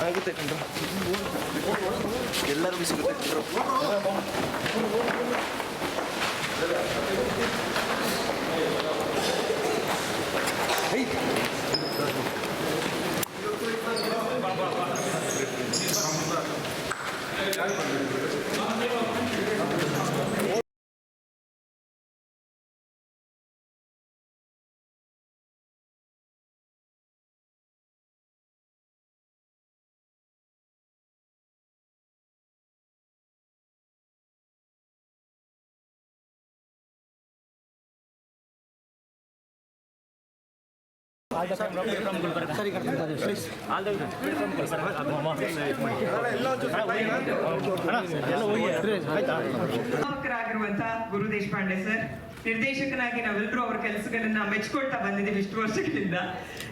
ಆಗುತ್ತೆ ಕಂಡ್ರು ಎಲ್ಲರಿಗೂ ಸಿಗುತ್ತೆ ಕಂಡ್ರು ಗುರು ದೇಶಪಾಂಡೆ ಸರ್ ನಿರ್ದೇಶಕನಾಗಿ ನಾವೆಲ್ಲರೂ ಅವರ ಕೆಲಸಗಳನ್ನ ಮೆಚ್ಕೊಳ್ತಾ ಬಂದಿದ್ದೀವಿ ಇಷ್ಟು ವರ್ಷಗಳಿಂದ.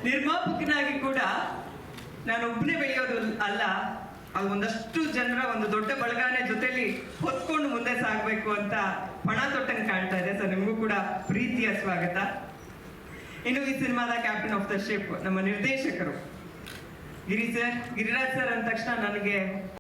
ನಿರ್ಮಾಪಕನಾಗಿ ಕೂಡ ನಾನು ಒಬ್ಬನೇ ಬೆಳೆಯೋದು ಅಲ್ಲ, ಅದು ಒಂದಷ್ಟು ಜನರ ಒಂದು ದೊಡ್ಡ ಬಳಗಾನೆ ಜೊತೆಲಿ ಹೊತ್ಕೊಂಡು ಮುಂದೆ ಸಾಗಬೇಕು ಅಂತ ಪಣ ತೊಟ್ಟಂಗೆ ಕಾಣ್ತಾ ಇದೆ ಸರ್. ನಿಮಗೂ ಕೂಡ ಪ್ರೀತಿಯ ಸ್ವಾಗತ. ಇನ್ನು ಈ ಸಿನಿಮಾದ ಕ್ಯಾಪ್ಟನ್ ಆಫ್ ದ ಶಿಪ್ ನಮ್ಮ ನಿರ್ದೇಶಕರು ಗಿರಿರಾಜ್ ಸರ್ ಅಂದ ತಕ್ಷಣ ನನಗೆ